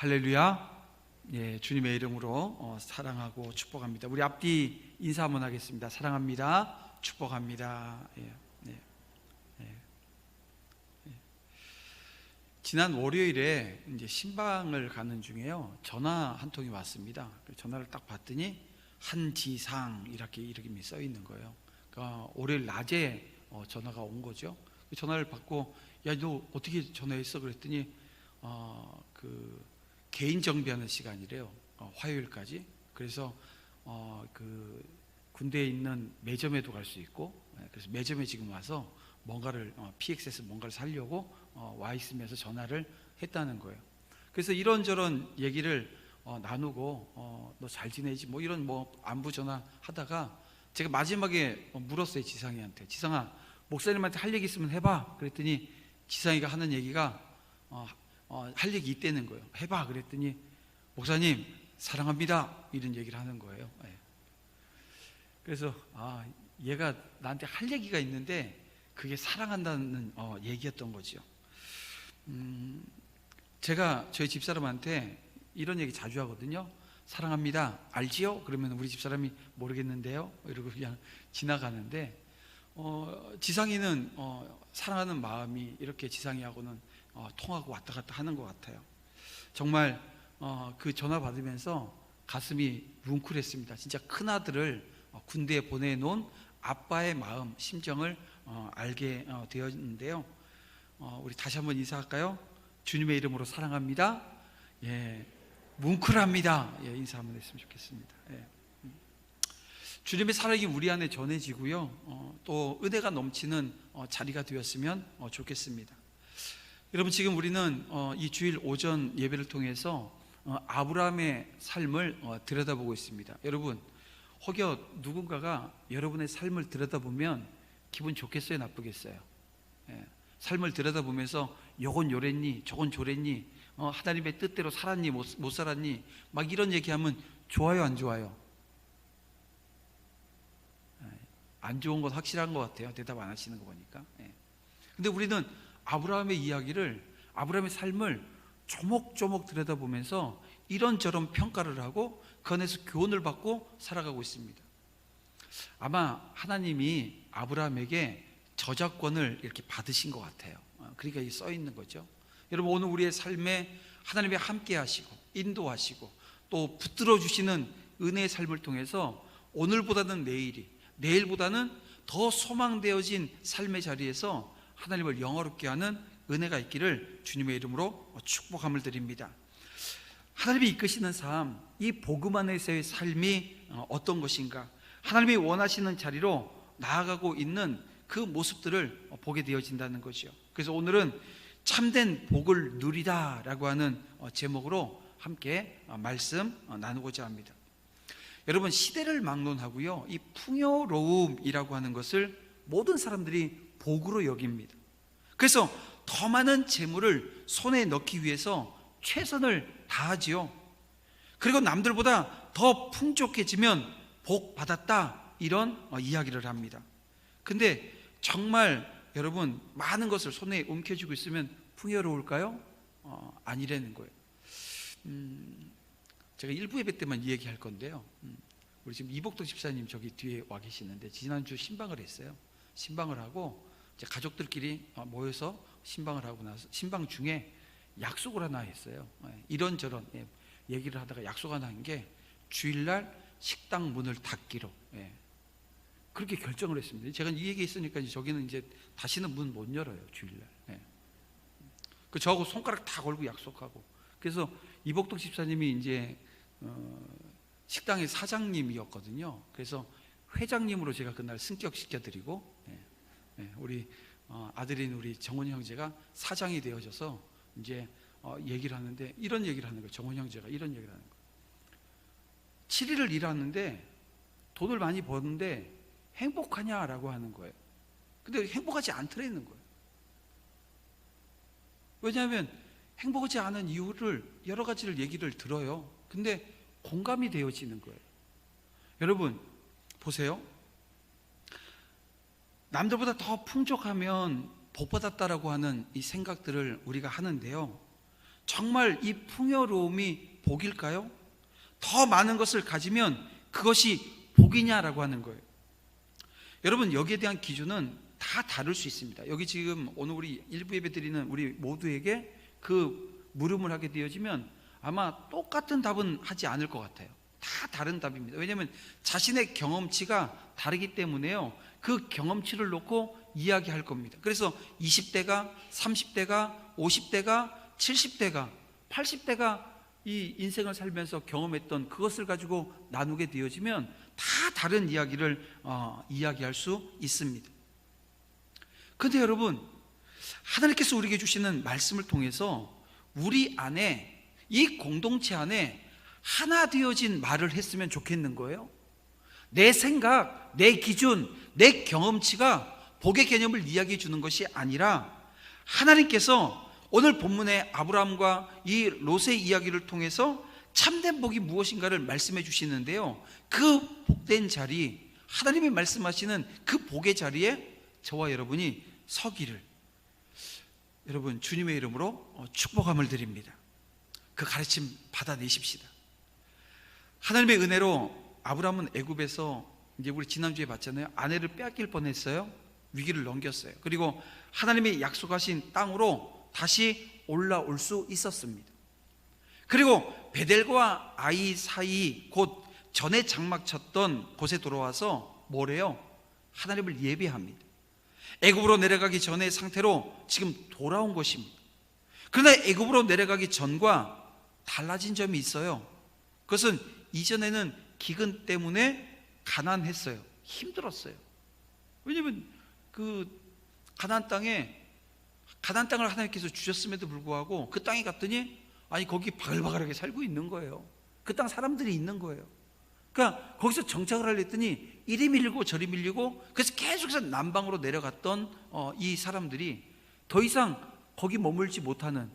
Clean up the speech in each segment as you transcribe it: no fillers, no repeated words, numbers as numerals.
할렐루야. 예, 주님의 이름으로 사랑하고 축복합니다. 우리 앞뒤 인사 한번 하겠습니다. 사랑합니다. 축복합니다. 예, 예, 예, 예. 지난 월요일에 이제 신방을 가는 중에요, 전화 한 통이 왔습니다. 전화를 딱 받더니 한지상 이렇게 써 있는 거예요. 그러니까 월요일 낮에 전화가 온 거죠. 전화를 받고, 야, 너 어떻게 전화했어? 그랬더니 개인 정비하는 시간이래요. 화요일까지. 그래서 그 군대에 있는 매점에도 갈 수 있고, 그래서 매점에 지금 와서 뭔가를 PX에서 뭔가를 사려고 와 있으면서 전화를 했다는 거예요. 그래서 이런저런 얘기를 나누고, 너 잘 지내지? 뭐 이런 안부 전화 하다가 제가 마지막에 물었어요, 지상이한테. 지상아, 목사님한테 할 얘기 있으면 해봐. 그랬더니 지상이가 하는 얘기가 할 얘기 있다는 거예요. 해봐. 그랬더니 목사님 사랑합니다, 이런 얘기를 하는 거예요. 네. 그래서 얘가 나한테 할 얘기가 있는데 그게 사랑한다는 얘기였던 거죠. 제가 저희 집사람한테 이런 얘기 자주 하거든요. 사랑합니다, 알지요? 그러면 우리 집사람이 모르겠는데요 이러고 그냥 지나가는데, 지상이는 사랑하는 마음이 이렇게 지상이하고는 통하고 왔다 갔다 하는 것 같아요. 정말 그 전화 받으면서 가슴이 뭉클했습니다. 진짜 큰아들을 군대에 보내놓은 아빠의 마음, 심정을 알게 되었는데요. 우리 다시 한번 인사할까요? 주님의 이름으로 사랑합니다. 예, 뭉클합니다. 예, 인사 한번 했으면 좋겠습니다. 예. 주님의 사랑이 우리 안에 전해지고요, 또 은혜가 넘치는 자리가 되었으면 좋겠습니다. 여러분, 지금 우리는 이 주일 오전 예배를 통해서 아브라함의 삶을 들여다보고 있습니다. 여러분, 혹여 누군가가 여러분의 삶을 들여다보면 기분 좋겠어요, 나쁘겠어요? 예, 삶을 들여다보면서 요건 요랬니, 저건 저랬니, 하나님의 뜻대로 살았니, 못 살았니, 막 이런 얘기하면 좋아요, 안 좋아요? 안 좋은 건 확실한 것 같아요. 대답 안 하시는 거 보니까. 근데 우리는 아브라함의 이야기를, 아브라함의 삶을 조목조목 들여다보면서 이런저런 평가를 하고 그 안에서 교훈을 받고 살아가고 있습니다. 아마 하나님이 아브라함에게 저작권을 이렇게 받으신 것 같아요. 그러니까 이게 써 있는 거죠. 여러분, 오늘 우리의 삶에 하나님이 함께 하시고 인도하시고 또 붙들어 주시는 은혜의 삶을 통해서 오늘보다는 내일보다는 더 소망되어진 삶의 자리에서 하나님을 영화롭게 하는 은혜가 있기를 주님의 이름으로 축복함을 드립니다. 하나님이 이끄시는 삶, 이 복음 안에서의 삶이 어떤 것인가, 하나님이 원하시는 자리로 나아가고 있는 그 모습들을 보게 되어진다는 거죠. 그래서 오늘은 참된 복을 누리다 라고 하는 제목으로 함께 말씀 나누고자 합니다. 여러분, 시대를 막론하고요, 이 풍요로움이라고 하는 것을 모든 사람들이 복으로 여깁니다. 그래서 더 많은 재물을 손에 넣기 위해서 최선을 다하지요. 그리고 남들보다 더 풍족해지면 복 받았다, 이런 이야기를 합니다. 근데 정말 여러분, 많은 것을 손에 움켜쥐고 있으면 풍요로울까요? 아니라는 거예요. 제가 일부 예배 때만 이 얘기할 건데요, 우리 지금 이복덕 집사님 저기 뒤에 와 계시는데 지난주 신방을 했어요. 신방을 하고 이제 가족들끼리 모여서 신방을 하고 나서 신방 중에 약속을 하나 했어요. 이런저런 얘기를 하다가 약속 하나 한 게 주일날 식당 문을 닫기로, 그렇게 결정을 했습니다. 제가 이 얘기 있으니까 저기는 이제 다시는 문 못 열어요, 주일날. 그 저하고 손가락 다 걸고 약속하고. 그래서 이복덕 집사님이 이제 식당의 사장님이었거든요. 그래서 회장님으로 제가 그날 승격시켜드리고, 우리 아들인 우리 정원 형제가 사장이 되어져서 이제 얘기를 하는데 이런 얘기를 하는 거예요. 정원 형제가 이런 얘기를 하는 거예요. 7일을 일하는데 돈을 많이 버는데 행복하냐라고 하는 거예요. 근데 행복하지 않더라는 거예요. 왜냐하면 행복하지 않은 이유를 여러 가지를 얘기를 들어요. 근데 공감이 되어지는 거예요. 여러분 보세요. 남들보다 더 풍족하면 복 받았다라고 하는 이 생각들을 우리가 하는데요, 정말 이 풍요로움이 복일까요? 더 많은 것을 가지면 그것이 복이냐라고 하는 거예요. 여러분, 여기에 대한 기준은 다 다를 수 있습니다. 여기 지금 오늘 우리 일부 예배 드리는 우리 모두에게 그 물음을 하게 되어지면 아마 똑같은 답은 하지 않을 것 같아요. 다 다른 답입니다. 왜냐하면 자신의 경험치가 다르기 때문에요, 그 경험치를 놓고 이야기할 겁니다. 그래서 20대가, 30대가, 50대가, 70대가, 80대가 이 인생을 살면서 경험했던 그것을 가지고 나누게 되어지면 다 다른 이야기를 이야기할 수 있습니다. 그런데 여러분, 하나님께서 우리에게 주시는 말씀을 통해서 우리 안에, 이 공동체 안에 하나 되어진 말을 했으면 좋겠는 거예요. 내 생각, 내 기준, 내 경험치가 복의 개념을 이야기해 주는 것이 아니라 하나님께서 오늘 본문의 아브라함과 이 롯의 이야기를 통해서 참된 복이 무엇인가를 말씀해 주시는데요, 그 복된 자리, 하나님이 말씀하시는 그 복의 자리에 저와 여러분이 서기를 여러분 주님의 이름으로 축복함을 드립니다. 그 가르침 받아내십시다. 하나님의 은혜로 아브라함은 애굽에서, 이제 우리 지난주에 봤잖아요, 아내를 빼앗길 뻔했어요. 위기를 넘겼어요. 그리고 하나님이 약속하신 땅으로 다시 올라올 수 있었습니다. 그리고 베델과 아이 사이, 곧 전에 장막 쳤던 곳에 돌아와서 뭐래요? 하나님을 예배합니다. 애굽으로 내려가기 전의 상태로 지금 돌아온 것입니다. 그러나 애굽으로 내려가기 전과 달라진 점이 있어요. 그것은 이전에는 기근 때문에 가난했어요. 힘들었어요. 왜냐하면 그 가나안 땅을 하나님께서 주셨음에도 불구하고 그 땅에 갔더니 아니 거기 바글바글하게 살고 있는 거예요. 그 땅 사람들이 있는 거예요. 그러니까 거기서 정착을 하려 했더니 이리 밀리고 저리 밀리고, 그래서 계속해서 남방으로 내려갔던 이 사람들이 더 이상 거기 머물지 못하는,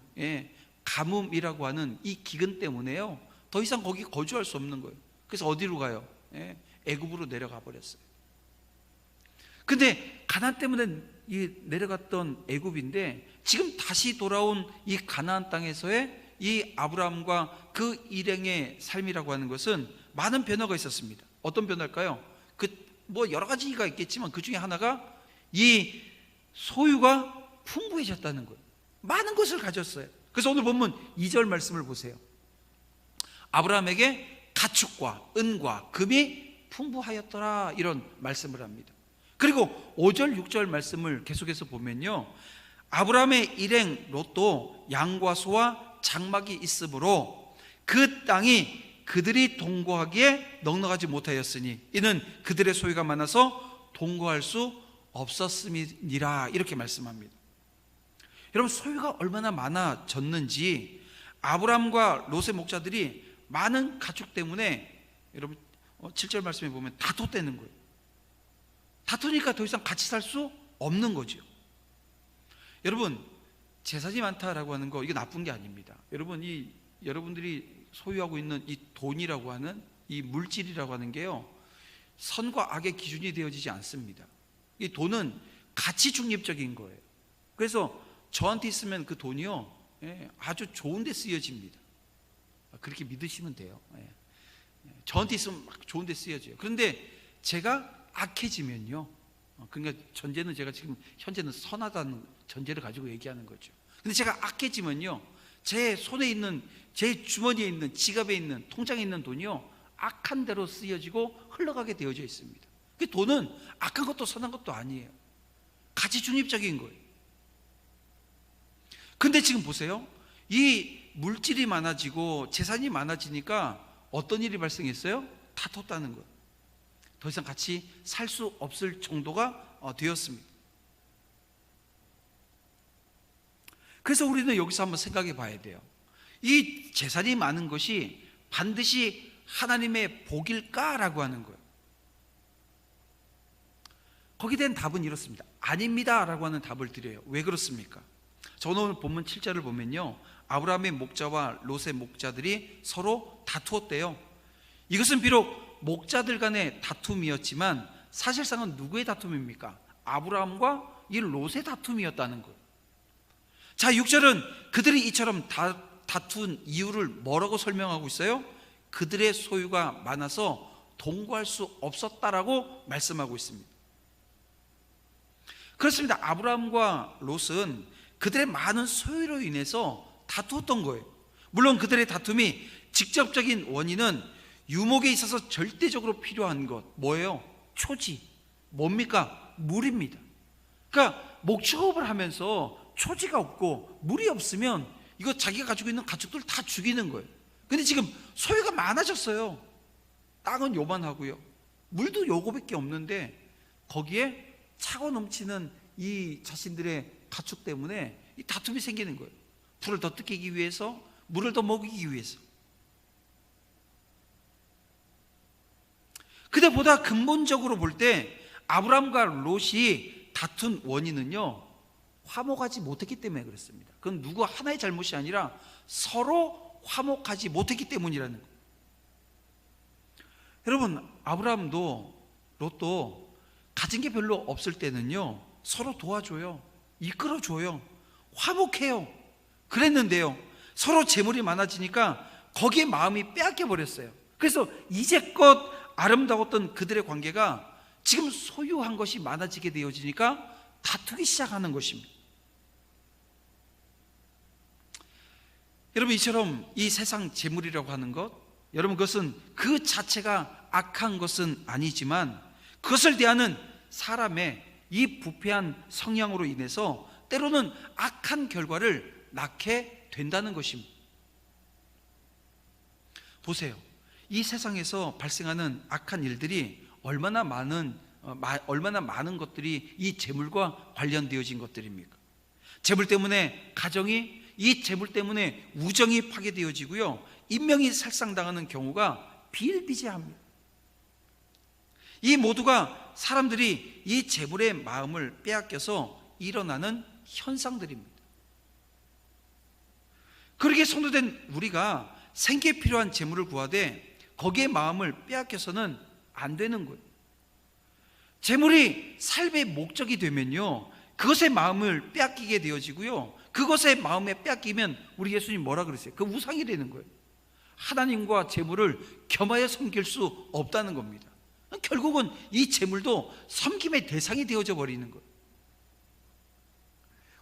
가뭄이라고 하는 이 기근 때문에요, 더 이상 거기 거주할 수 없는 거예요. 그래서 어디로 가요? 애굽으로 내려가 버렸어요. 근데 가나안 때문에 내려갔던 애굽인데 지금 다시 돌아온 이 가나안 땅에서의 이 아브라함과 그 일행의 삶이라고 하는 것은 많은 변화가 있었습니다. 어떤 변화일까요? 뭐 여러 가지가 있겠지만 그 중에 하나가 이 소유가 풍부해졌다는 거예요. 많은 것을 가졌어요. 그래서 오늘 본문 2절 말씀을 보세요. 아브라함에게 가축과 은과 금이 풍부하였더라, 이런 말씀을 합니다. 그리고 5절 6절 말씀을 계속해서 보면요, 아브라함의 일행 롯도 양과 소와 장막이 있으므로 그 땅이 그들이 동거하기에 넉넉하지 못하였으니 이는 그들의 소유가 많아서 동거할 수 없었음이니라, 이렇게 말씀합니다. 여러분, 소유가 얼마나 많아졌는지 아브라함과 롯의 목자들이 많은 가축 때문에, 여러분 7절 말씀에 보면 다퉜다는 거예요. 다투니까 더 이상 같이 살 수 없는 거죠. 여러분, 재산이 많다라고 하는 거, 이거 나쁜 게 아닙니다. 여러분, 여러분들이 소유하고 있는 이 돈이라고 하는 이 물질이라고 하는 게요, 선과 악의 기준이 되어지지 않습니다. 이 돈은 가치 중립적인 거예요. 그래서 저한테 있으면 그 돈이요, 아주 좋은 데 쓰여집니다. 그렇게 믿으시면 돼요. 저한테 있으면 막 좋은 데 쓰여져요. 그런데 제가 악해지면요, 그러니까 전제는 제가 지금 현재는 선하다는 전제를 가지고 얘기하는 거죠. 근데 제가 악해지면요, 제 손에 있는, 제 주머니에 있는, 지갑에 있는, 통장에 있는 돈이요, 악한 대로 쓰여지고 흘러가게 되어져 있습니다. 그 돈은 악한 것도 선한 것도 아니에요. 가치 중립적인 거예요. 근데 지금 보세요, 이 물질이 많아지고 재산이 많아지니까 어떤 일이 발생했어요? 다퉜다는 거예요. 더 이상 같이 살 수 없을 정도가 되었습니다. 그래서 우리는 여기서 한번 생각해 봐야 돼요. 이 재산이 많은 것이 반드시 하나님의 복일까라고 하는 거예요. 거기에 대한 답은 이렇습니다. 아닙니다 라고 하는 답을 드려요. 왜 그렇습니까? 저는 오늘 본문 7절을 보면요, 아브라함의 목자와 롯의 목자들이 서로 다투었대요. 이것은 비록 목자들 간의 다툼이었지만 사실상은 누구의 다툼입니까? 아브라함과 이 롯의 다툼이었다는 거예요. 자, 6절은 그들이 이처럼 다툰 이유를 뭐라고 설명하고 있어요? 그들의 소유가 많아서 동거할 수 없었다라고 말씀하고 있습니다. 그렇습니다. 아브라함과 롯은 그들의 많은 소유로 인해서 다투었던 거예요. 물론 그들의 다툼이 직접적인 원인은 유목에 있어서 절대적으로 필요한 것, 뭐예요? 초지. 뭡니까? 물입니다. 그러니까 목축업을 하면서 초지가 없고 물이 없으면 이거 자기가 가지고 있는 가축들 다 죽이는 거예요. 근데 지금 소유가 많아졌어요. 땅은 요만하고요, 물도 요거밖에 없는데 거기에 차고 넘치는 이 자신들의 가축 때문에 이 다툼이 생기는 거예요. 불을 더 뜯기기 위해서, 물을 더 먹이기 위해서. 근데 보다 근본적으로 볼 때 아브라함과 롯이 다툰 원인은요, 화목하지 못했기 때문에 그렇습니다. 그건 누구 하나의 잘못이 아니라 서로 화목하지 못했기 때문이라는 거예요. 여러분, 아브라함도 롯도 가진 게 별로 없을 때는요, 서로 도와줘요, 이끌어줘요, 화목해요. 그랬는데요, 서로 재물이 많아지니까 거기에 마음이 빼앗겨 버렸어요. 그래서 이제껏 아름다웠던 그들의 관계가 지금 소유한 것이 많아지게 되어지니까 다투기 시작하는 것입니다. 여러분, 이처럼 이 세상 재물이라고 하는 것, 여러분, 그것은 그 자체가 악한 것은 아니지만 그것을 대하는 사람의 이 부패한 성향으로 인해서 때로는 악한 결과를 낳게 된다는 것입니다. 보세요. 이 세상에서 발생하는 악한 일들이 얼마나 많은 것들이 이 재물과 관련되어진 것들입니까? 재물 때문에 가정이, 이 재물 때문에 우정이 파괴되어지고요, 인명이 살상당하는 경우가 비일비재합니다. 이 모두가 사람들이 이 재물의 마음을 빼앗겨서 일어나는 현상들입니다. 그렇게 성도된 우리가 생계에 필요한 재물을 구하되 거기에 마음을 빼앗겨서는 안 되는 거예요. 재물이 삶의 목적이 되면요, 그것의 마음을 빼앗기게 되어지고요, 그것의 마음에 빼앗기면 우리 예수님 뭐라 그랬어요? 그 우상이 되는 거예요. 하나님과 재물을 겸하여 섬길 수 없다는 겁니다. 결국은 이 재물도 섬김의 대상이 되어져 버리는 거예요.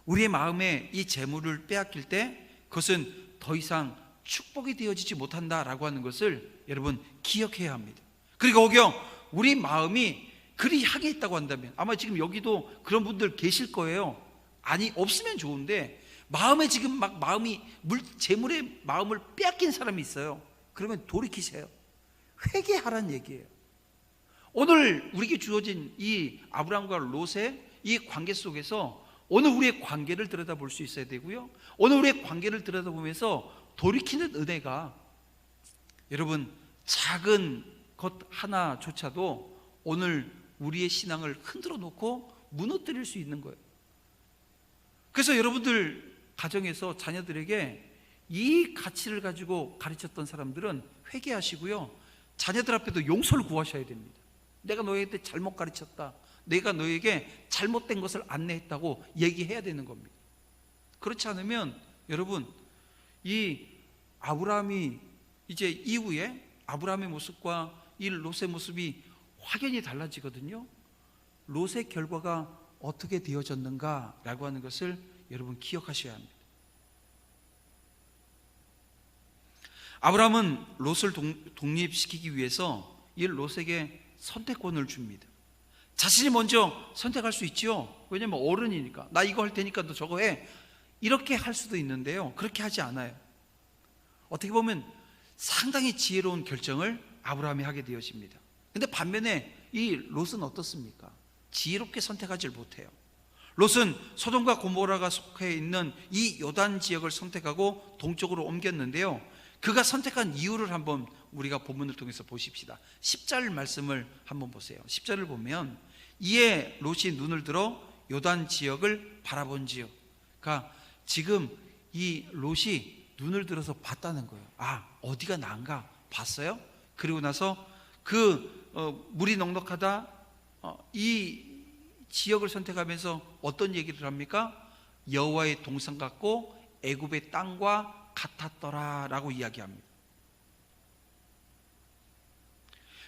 우리의 마음에 이 재물을 빼앗길 때 그것은 더 이상 축복이 되어지지 못한다라고 하는 것을 여러분 기억해야 합니다. 그리고 오히려 우리 마음이 그리 향해 있다고 한다면, 아마 지금 여기도 그런 분들 계실 거예요. 아니, 없으면 좋은데 마음에 지금 막 재물의 마음을 빼앗긴 사람이 있어요. 그러면 돌이키세요. 회개하라는 얘기예요. 오늘 우리에게 주어진 이 아브라함과 롯의 이 관계 속에서 오늘 우리의 관계를 들여다볼 수 있어야 되고요, 오늘 우리의 관계를 들여다보면서 돌이키는 은혜가, 여러분, 작은 것 하나조차도 오늘 우리의 신앙을 흔들어 놓고 무너뜨릴 수 있는 거예요. 그래서 여러분들 가정에서 자녀들에게 이 가치를 가지고 가르쳤던 사람들은 회개하시고요, 자녀들 앞에도 용서를 구하셔야 됩니다. 내가 너희한테 잘못 가르쳤다, 내가 너에게 잘못된 것을 안내했다고 얘기해야 되는 겁니다. 그렇지 않으면 여러분, 이 아브라함이 이제 이후에 아브라함의 모습과 이 롯의 모습이 확연히 달라지거든요. 롯의 결과가 어떻게 되어졌는가라고 하는 것을 여러분 기억하셔야 합니다. 아브라함은 롯을 독립시키기 위해서 이 롯에게 선택권을 줍니다. 자신이 먼저 선택할 수 있죠. 왜냐하면 어른이니까. 나 이거 할 테니까 너 저거 해, 이렇게 할 수도 있는데요, 그렇게 하지 않아요. 어떻게 보면 상당히 지혜로운 결정을 아브라함이 하게 되어집니다. 근데 반면에 이 롯은 어떻습니까? 지혜롭게 선택하지 못해요. 롯은 소돔과 고모라가 속해 있는 이 요단 지역을 선택하고 동쪽으로 옮겼는데요, 그가 선택한 이유를 한번 우리가 본문을 통해서 보십시다. 10절 말씀을 한번 보세요. 10절을 보면, 이에 롯이 눈을 들어 요단 지역을 바라본지요. 그러니까 지금 이 롯이 눈을 들어서 봤다는 거예요. 아, 어디가 나은가 봤어요. 그리고 나서 물이 넉넉하다, 이 지역을 선택하면서 어떤 얘기를 합니까? 여호와의 동산 같고 애굽의 땅과 같았더라라고 이야기합니다.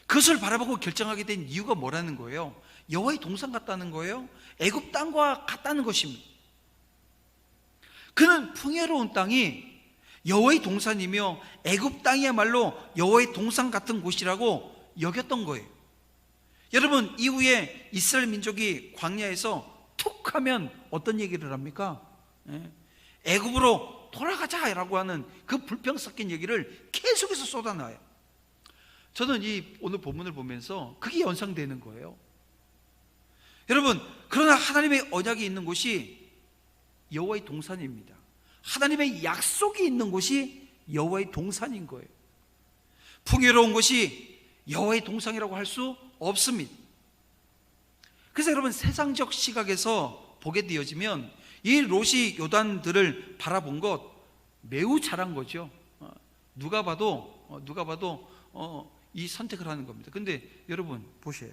그것을 바라보고 결정하게 된 이유가 뭐라는 거예요? 여호와의 동산 같다는 거예요. 애굽 땅과 같다는 것입니다. 그는 풍요로운 땅이 여호와의 동산이며 애굽 땅이야말로 여호와의 동산 같은 곳이라고 여겼던 거예요. 여러분, 이후에 이스라엘 민족이 광야에서 툭 하면 어떤 얘기를 합니까? 애굽으로 돌아가자라고 하는 그 불평 섞인 얘기를 계속해서 쏟아놔요. 저는 이 오늘 본문을 보면서 그게 연상되는 거예요. 여러분, 그러나 하나님의 언약이 있는 곳이 여호와의 동산입니다. 하나님의 약속이 있는 곳이 여호와의 동산인 거예요. 풍요로운 곳이 여호와의 동산이라고 할 수 없습니다. 그래서 여러분, 세상적 시각에서 보게 되어지면 이 롯이 요단들을 바라본 것 매우 잘한 거죠. 누가 봐도 이 선택을 하는 겁니다. 근데 여러분 보세요.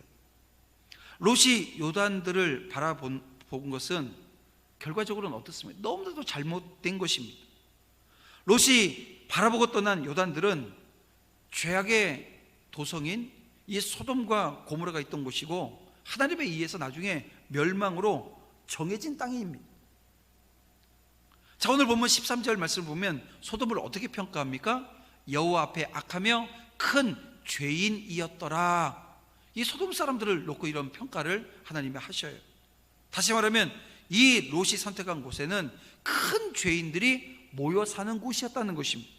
롯이 요단들을 바라본 것은 결과적으로는 어떻습니까? 너무나도 잘못된 것입니다. 롯이 바라보고 떠난 요단들은 죄악의 도성인 이 소돔과 고모라가 있던 곳이고 하나님에 의해서 나중에 멸망으로 정해진 땅입니다. 자, 오늘 보면 13절 말씀을 보면 소돔을 어떻게 평가합니까? 여호와 앞에 악하며 큰 죄인이었더라. 이 소돔 사람들을 놓고 이런 평가를 하나님이 하셔요. 다시 말하면 이 롯이 선택한 곳에는 큰 죄인들이 모여 사는 곳이었다는 것입니다.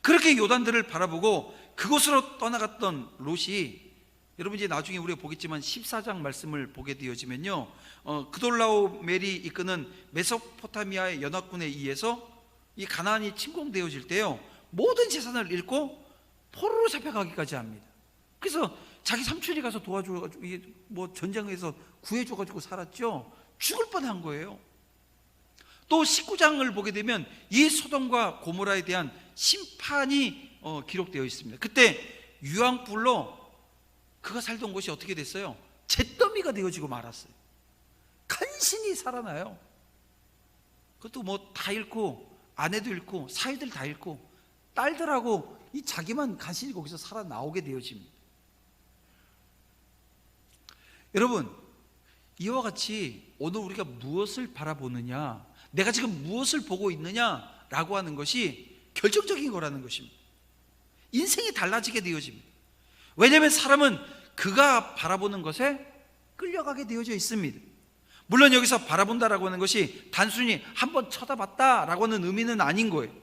그렇게 요단들을 바라보고 그곳으로 떠나갔던 롯이, 여러분 이제 나중에 우리가 보겠지만 14장 말씀을 보게 되어지면요, 그돌라오멜이 이끄는 메소포타미아의 연합군에 의해서 이 가나안이 침공되어질 때요, 모든 재산을 잃고 포로로 잡혀가기까지 합니다. 그래서 자기 삼촌이 가서 도와줘가지고 뭐 전쟁에서 구해줘가지고 살았죠. 죽을 뻔한 거예요. 또 19장을 보게 되면 이 소돔과 고모라에 대한 심판이 기록되어 있습니다. 그때 유황불로 그가 살던 곳이 어떻게 됐어요? 잿더미가 되어지고 말았어요. 간신히 살아나요. 그것도 뭐 다 잃고, 아내도 잃고, 사위들 다 잃고, 딸들하고 이 자기만 간신히 거기서 살아나오게 되어집니다. 여러분, 이와 같이 오늘 우리가 무엇을 바라보느냐, 내가 지금 무엇을 보고 있느냐라고 하는 것이 결정적인 거라는 것입니다. 인생이 달라지게 되어집니다. 왜냐하면 사람은 그가 바라보는 것에 끌려가게 되어져 있습니다. 물론 여기서 바라본다라고 하는 것이 단순히 한번 쳐다봤다라고 하는 의미는 아닌 거예요.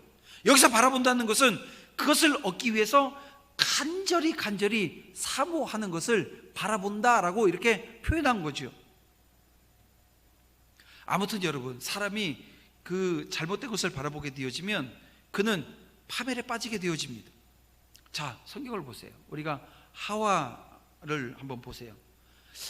여기서 바라본다는 것은 그것을 얻기 위해서 간절히 사모하는 것을 바라본다라고 이렇게 표현한 거죠. 아무튼 여러분, 사람이 그 잘못된 것을 바라보게 되어지면 그는 파멸에 빠지게 되어집니다. 자, 성경을 보세요. 우리가 하와를 한번 보세요.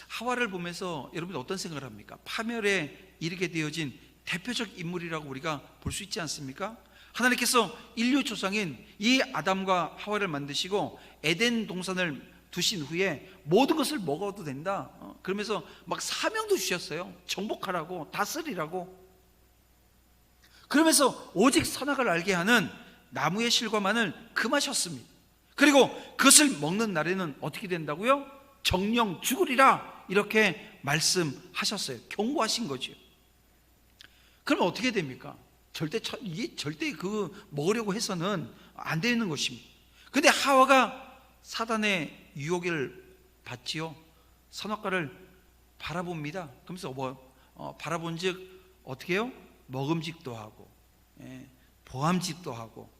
하와를 보면서 여러분들 어떤 생각을 합니까? 파멸에 이르게 되어진 대표적 인물이라고 우리가 볼 수 있지 않습니까? 하나님께서 인류 조상인 이 아담과 하와를 만드시고 에덴 동산을 두신 후에 모든 것을 먹어도 된다, 그러면서 막 사명도 주셨어요. 정복하라고, 다스리라고. 그러면서 오직 선악을 알게 하는 나무의 실과만을 금하셨습니다. 그리고 그것을 먹는 날에는 어떻게 된다고요? 정령 죽으리라, 이렇게 말씀하셨어요. 경고하신 거죠. 그러면 어떻게 됩니까? 절대 그 먹으려고 해서는 안 되는 것입니다. 근데 하와가 사단의 유혹을 받지요. 선악과를 바라봅니다. 그러면서 바라본즉 어떻게 해요? 먹음직도 하고, 보암직도 하고,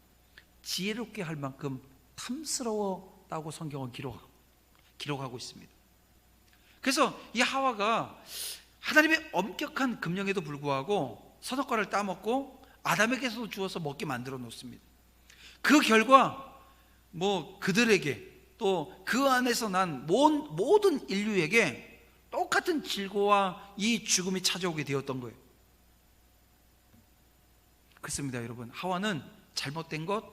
지혜롭게 할 만큼 탐스러웠다고 성경은 기록하고 있습니다. 그래서 이 하와가 하나님의 엄격한 금령에도 불구하고 선악과를 따먹고 아담에게서도 주어서 먹게 만들어 놓습니다. 그 결과 그들에게 또 그 안에서 난 모든 인류에게 똑같은 질고와 이 죽음이 찾아오게 되었던 거예요. 그렇습니다, 여러분. 하와는 잘못된 것,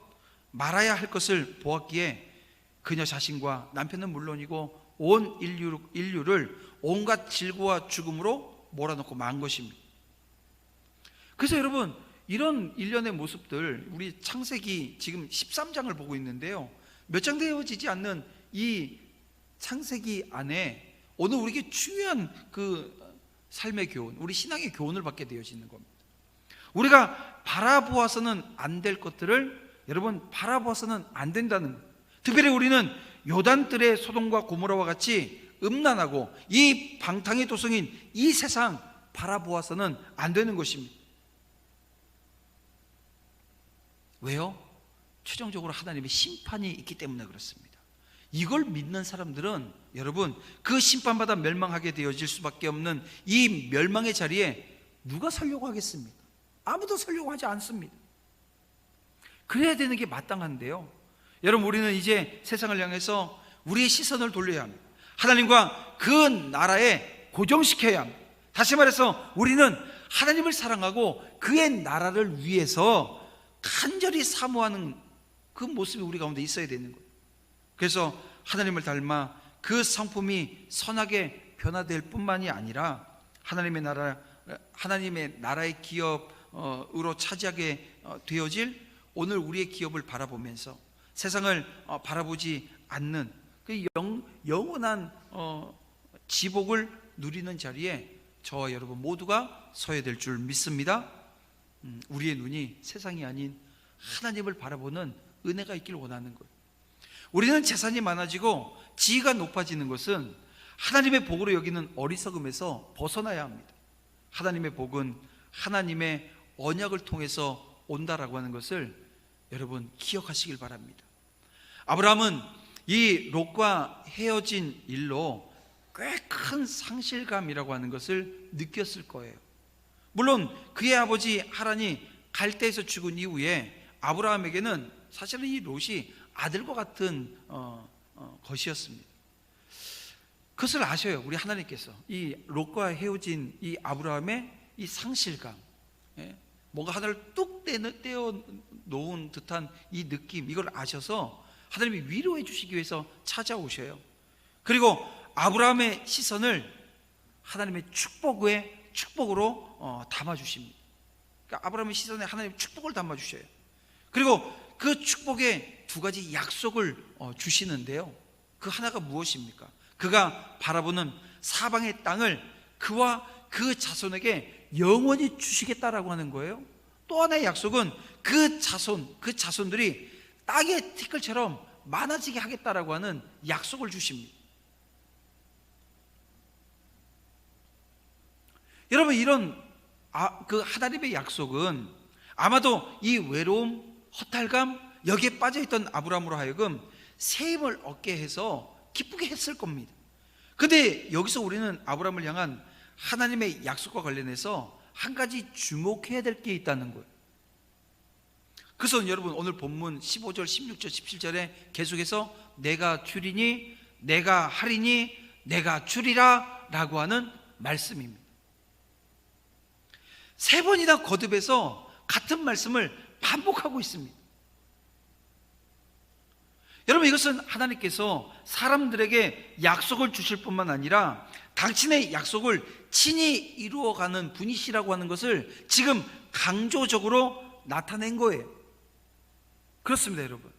말아야 할 것을 보았기에 그녀 자신과 남편은 물론이고 온 인류를 온갖 질고와 죽음으로 몰아넣고 만 것입니다. 그래서 여러분, 이런 일련의 모습들, 우리 창세기 지금 13장을 보고 있는데요, 몇 장 되어지지 않는 이 창세기 안에 오늘 우리에게 중요한 그 삶의 교훈, 우리 신앙의 교훈을 받게 되어지는 겁니다. 우리가 바라보아서는 안 될 것들을 여러분 바라보아서는 안 된다는 거예요. 특별히 우리는 요단들의 소돔과 고모라와 같이 음란하고 이 방탕의 도성인 이 세상 바라보아서는 안 되는 것입니다. 왜요? 최종적으로 하나님의 심판이 있기 때문에 그렇습니다. 이걸 믿는 사람들은 여러분 그 심판받아 멸망하게 되어질 수밖에 없는 이 멸망의 자리에 누가 서려고 하겠습니까? 아무도 서려고 하지 않습니다. 그래야 되는 게 마땅한데요, 여러분 우리는 이제 세상을 향해서 우리의 시선을 돌려야 합니다. 하나님과 그 나라에 고정시켜야 합니다. 다시 말해서 우리는 하나님을 사랑하고 그의 나라를 위해서 간절히 사모하는 그 모습이 우리 가운데 있어야 되는 거예요. 그래서 하나님을 닮아 그 성품이 선하게 변화될 뿐만이 아니라 하나님의 나라의 기업으로 차지하게 되어질 오늘 우리의 기업을 바라보면서 세상을 바라보지 않는 그 영원한 지복을 누리는 자리에 저와 여러분 모두가 서야 될 줄 믿습니다. 우리의 눈이 세상이 아닌 하나님을 바라보는 은혜가 있길 원하는 거예요. 우리는 재산이 많아지고 지위가 높아지는 것은 하나님의 복으로 여기는 어리석음에서 벗어나야 합니다. 하나님의 복은 하나님의 언약을 통해서 온다라고 하는 것을 여러분 기억하시길 바랍니다. 아브라함은 이 롯과 헤어진 일로 꽤 큰 상실감이라고 하는 것을 느꼈을 거예요. 물론 그의 아버지 하란이 갈대에서 죽은 이후에 아브라함에게는 사실은 이 롯이 아들과 같은 것이었습니다. 그것을 아셔요, 우리 하나님께서. 이 롯과 헤어진 이 아브라함의 이 상실감, 뭔가 하나를 뚝 떼어 놓은 듯한 이 느낌, 이걸 아셔서 하나님이 위로해 주시기 위해서 찾아오셔요. 그리고 아브라함의 시선을 하나님의 축복으로 담아주십니다. 그러니까 아브라함의 시선에 하나님의 축복을 담아주셔요. 그리고 그 축복에 두 가지 약속을 주시는데요, 그 하나가 무엇입니까? 그가 바라보는 사방의 땅을 그와 그 자손에게 영원히 주시겠다라고 하는 거예요. 또 하나의 약속은 그 자손들이 땅의 티끌처럼 많아지게 하겠다라고 하는 약속을 주십니다. 여러분, 이런 그 하나님의 약속은 아마도 이 외로움, 허탈감, 여기에 빠져있던 아브라함으로 하여금 새 힘을 얻게 해서 기쁘게 했을 겁니다. 근데 여기서 우리는 아브라함을 향한 하나님의 약속과 관련해서 한 가지 주목해야 될 게 있다는 거예요. 그래서 여러분 오늘 본문 15절, 16절, 17절에 계속해서 내가 주리니, 내가 하리니, 내가 주리라 라고 하는 말씀입니다. 세 번이나 거듭해서 같은 말씀을 반복하고 있습니다. 여러분, 이것은 하나님께서 사람들에게 약속을 주실 뿐만 아니라 당신의 약속을 친히 이루어가는 분이시라고 하는 것을 지금 강조적으로 나타낸 거예요. 그렇습니다, 여러분.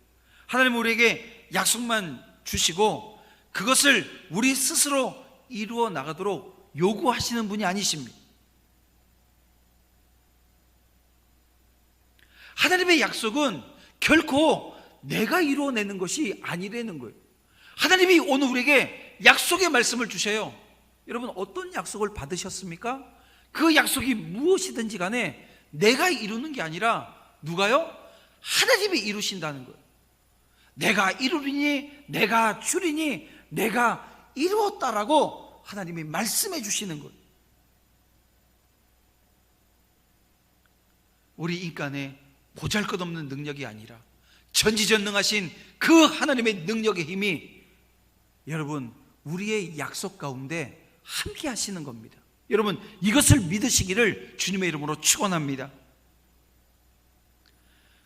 하나님은 우리에게 약속만 주시고 그것을 우리 스스로 이루어 나가도록 요구하시는 분이 아니십니다. 하나님의 약속은 결코 내가 이루어내는 것이 아니라는 거예요. 하나님이 오늘 우리에게 약속의 말씀을 주셔요. 여러분, 어떤 약속을 받으셨습니까? 그 약속이 무엇이든지 간에 내가 이루는 게 아니라 누가요? 하나님이 이루신다는 거예요. 내가 이루리니, 내가 주리니, 내가 이루었다라고 하나님이 말씀해 주시는 거예요. 우리 인간의 보잘것없는 능력이 아니라 전지전능하신 그 하나님의 능력의 힘이 여러분 우리의 약속 가운데 함께 하시는 겁니다. 여러분, 이것을 믿으시기를 주님의 이름으로 축원합니다.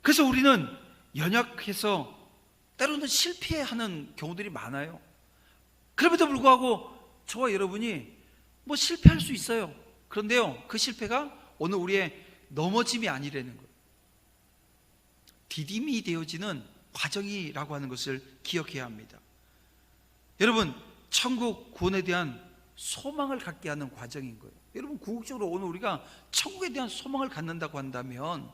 그래서 우리는 연약해서 때로는 실패하는 경우들이 많아요. 그럼에도 불구하고 저와 여러분이 실패할 수 있어요. 그런데요, 그 실패가 오늘 우리의 넘어짐이 아니라는 거예요. 디딤이 되어지는 과정이라고 하는 것을 기억해야 합니다. 여러분, 천국 구원에 대한 소망을 갖게 하는 과정인 거예요. 여러분, 궁극적으로 오늘 우리가 천국에 대한 소망을 갖는다고 한다면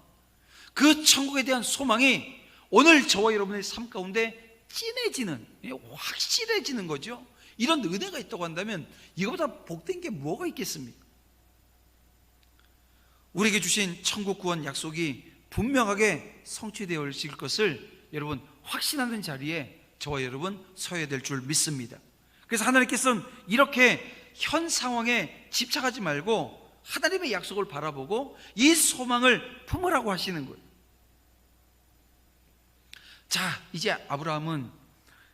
그 천국에 대한 소망이 오늘 저와 여러분의 삶 가운데 진해지는, 확실해지는 거죠. 이런 은혜가 있다고 한다면 이거보다 복된 게 뭐가 있겠습니까? 우리에게 주신 천국 구원 약속이 분명하게 성취되어질 것을 여러분 확신하는 자리에 저와 여러분 서야 될 줄 믿습니다. 그래서 하나님께서는 이렇게 현 상황에 집착하지 말고 하나님의 약속을 바라보고 이 소망을 품으라고 하시는 거예요. 자, 이제 아브라함은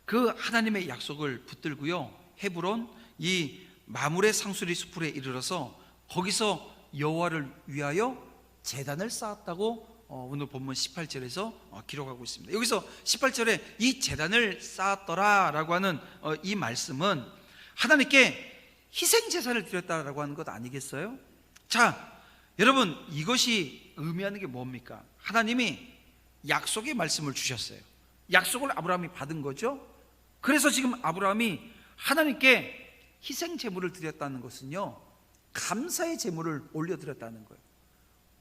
그 하나님의 약속을 붙들고요, 헤브론 이 마므레 상수리 숲에 이르러서 거기서 여호와를 위하여 제단을 쌓았다고 오늘 본문 18절에서 기록하고 있습니다. 여기서 18절에 이 제단을 쌓았더라 라고 하는 이 말씀은 하나님께 희생제사를 드렸다라고 하는 것 아니겠어요? 자, 여러분, 이것이 의미하는 게 뭡니까? 하나님이 약속의 말씀을 주셨어요. 약속을 아브라함이 받은 거죠. 그래서 지금 아브라함이 하나님께 희생 제물을 드렸다는 것은요, 감사의 제물을 올려드렸다는 거예요.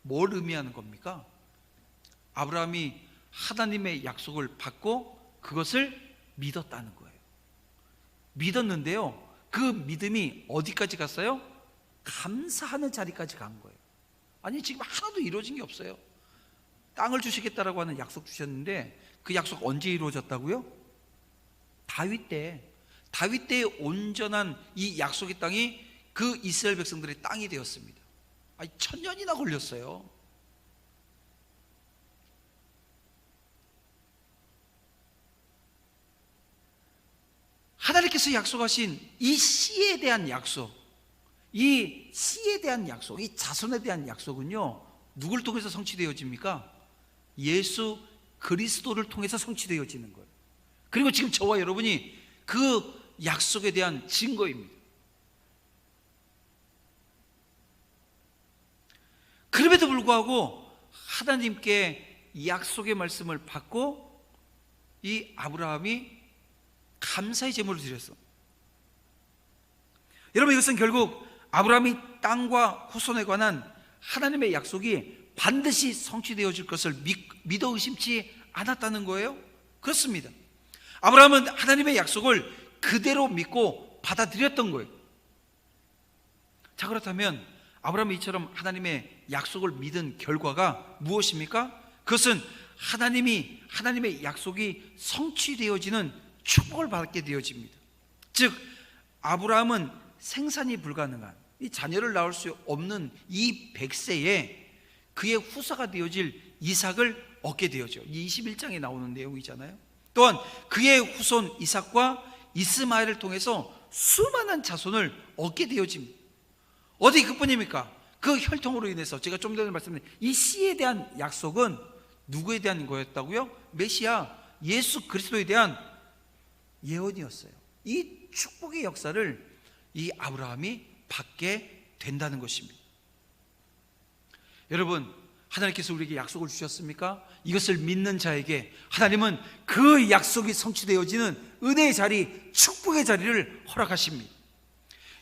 뭘 의미하는 겁니까? 아브라함이 하나님의 약속을 받고 그것을 믿었다는 거예요. 믿었는데요, 그 믿음이 어디까지 갔어요? 감사하는 자리까지 간 거예요. 아니, 지금 하나도 이루어진 게 없어요. 땅을 주시겠다라고 하는 약속 주셨는데 그 약속 언제 이루어졌다고요? 다윗 때의 온전한 이 약속의 땅이 그 이스라엘 백성들의 땅이 되었습니다. 아니, 1000년이나 걸렸어요. 하나님께서 약속하신 이 씨에 대한 약속, 이 씨에 대한 약속, 이 자손에 대한 약속은요, 누굴 통해서 성취되어집니까? 예수 그리스도를 통해서 성취되어지는 거예요. 그리고 지금 저와 여러분이 그 약속에 대한 증거입니다. 그럼에도 불구하고 하나님께 약속의 말씀을 받고 이 아브라함이 감사의 제물을 드렸어. 여러분, 이것은 결국 아브라함이 땅과 후손에 관한 하나님의 약속이 반드시 성취되어질 것을 믿어 의심치 않았다는 거예요. 그렇습니다. 아브라함은 하나님의 약속을 그대로 믿고 받아들였던 거예요. 자, 그렇다면 아브라함이 이처럼 하나님의 약속을 믿은 결과가 무엇입니까? 그것은 하나님의 약속이 성취되어지는 축복을 받게 되어집니다. 즉, 아브라함은 생산이 불가능한, 이 자녀를 낳을 수 없는 이 100세에 그의 후사가 되어질 이삭을 얻게 되어져. 이 21장에 나오는 내용이잖아요. 또한 그의 후손 이삭과 이스마엘을 통해서 수많은 자손을 얻게 되어집니다. 어디 그뿐입니까? 그 혈통으로 인해서 제가 좀 전에 말씀드린 이 씨에 대한 약속은 누구에 대한 거였다고요? 메시아 예수 그리스도에 대한 예언이었어요. 이 축복의 역사를 이 아브라함이 받게 된다는 것입니다. 여러분, 하나님께서 우리에게 약속을 주셨습니까? 이것을 믿는 자에게 하나님은 그 약속이 성취되어지는 은혜의 자리, 축복의 자리를 허락하십니다.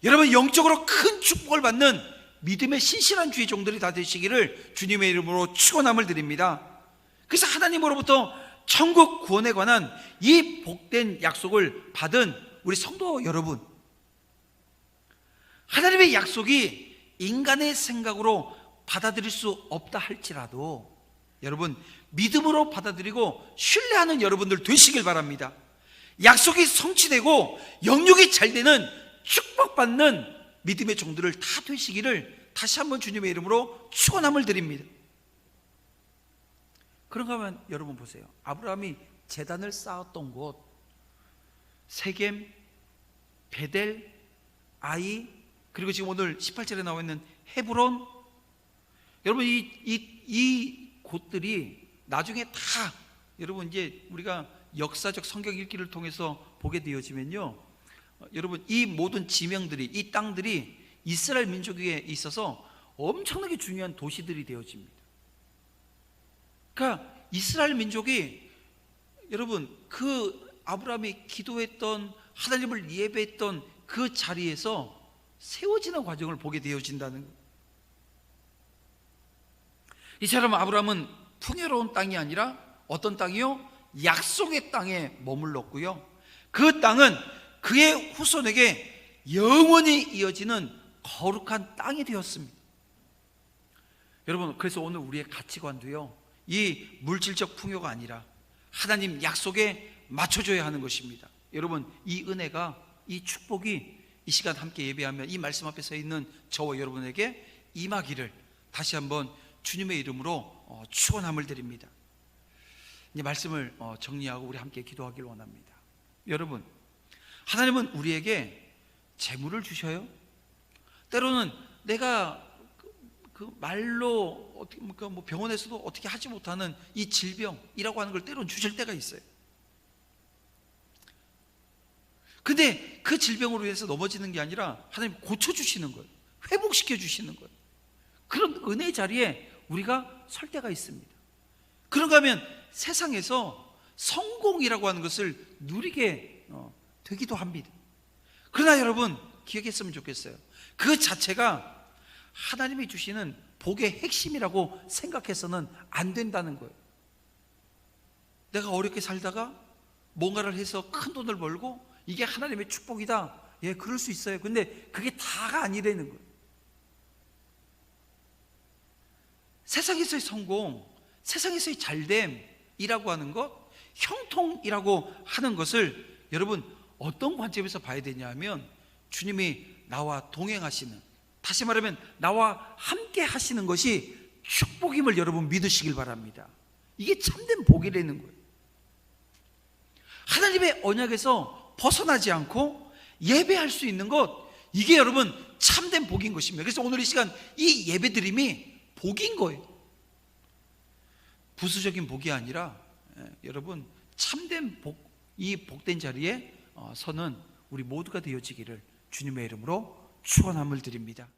여러분, 영적으로 큰 축복을 받는 믿음의 신실한 주의 종들이 다 되시기를 주님의 이름으로 축원함을 드립니다. 그래서 하나님으로부터 천국 구원에 관한 이 복된 약속을 받은 우리 성도 여러분, 하나님의 약속이 인간의 생각으로 받아들일 수 없다 할지라도 여러분, 믿음으로 받아들이고 신뢰하는 여러분들 되시길 바랍니다. 약속이 성취되고 영육이 잘 되는 축복받는 믿음의 종들을 다 되시기를 다시 한번 주님의 이름으로 축원함을 드립니다. 그런가 하면 여러분 보세요. 아브라함이 제단을 쌓았던 곳, 세겜, 베델, 아이, 그리고 지금 오늘 18절에 나와 있는 헤브론, 여러분 이 곳들이 나중에 다 여러분 이제 우리가 역사적 성경 읽기를 통해서 보게 되어지면요, 여러분 이 모든 지명들이, 이 땅들이 이스라엘 민족에 있어서 엄청나게 중요한 도시들이 되어집니다. 그러니까 이스라엘 민족이, 여러분, 그 아브라함이 기도했던, 하나님을 예배했던 그 자리에서 세워지는 과정을 보게 되어진다는 거예요. 이처럼 아브라함은 풍요로운 땅이 아니라 어떤 땅이요? 약속의 땅에 머물렀고요, 그 땅은 그의 후손에게 영원히 이어지는 거룩한 땅이 되었습니다. 여러분, 그래서 오늘 우리의 가치관도요, 이 물질적 풍요가 아니라 하나님 약속에 맞춰줘야 하는 것입니다. 여러분, 이 은혜가, 이 축복이 이 시간 함께 예배하면 이 말씀 앞에 서 있는 저와 여러분에게 임하기를 다시 한번 주님의 이름으로 축원함을 드립니다. 이제 말씀을 정리하고 우리 함께 기도하기를 원합니다. 여러분, 하나님은 우리에게 재물을 주셔요. 때로는 내가 그 말로 어떻게 뭐 병원에서도 어떻게 하지 못하는 이 질병이라고 하는 걸 때로는 주실 때가 있어요. 근데 그 질병으로 인해서 넘어지는 게 아니라 하나님 고쳐주시는 거예요. 회복시켜 주시는 거예요. 그런 은혜의 자리에 우리가 설 때가 있습니다. 그런가 하면 세상에서 성공이라고 하는 것을 누리게 되기도 합니다. 그러나 여러분, 기억했으면 좋겠어요. 그 자체가 하나님이 주시는 복의 핵심이라고 생각해서는 안 된다는 거예요. 내가 어렵게 살다가 뭔가를 해서 큰 돈을 벌고 이게 하나님의 축복이다, 예, 그럴 수 있어요. 근데 그게 다가 아니라는 거예요. 세상에서의 성공, 세상에서의 잘됨이라고 하는 것, 형통이라고 하는 것을 여러분 어떤 관점에서 봐야 되냐 하면, 주님이 나와 동행하시는, 다시 말하면 나와 함께 하시는 것이 축복임을 여러분 믿으시길 바랍니다. 이게 참된 복이라는 거예요. 하나님의 언약에서 벗어나지 않고 예배할 수 있는 것, 이게 여러분 참된 복인 것입니다. 그래서 오늘 이 시간 이 예배드림이 복인 거예요. 부수적인 복이 아니라 여러분 참된 복, 이 복된 자리에 서는 우리 모두가 되어지기를 주님의 이름으로 축원함을 드립니다.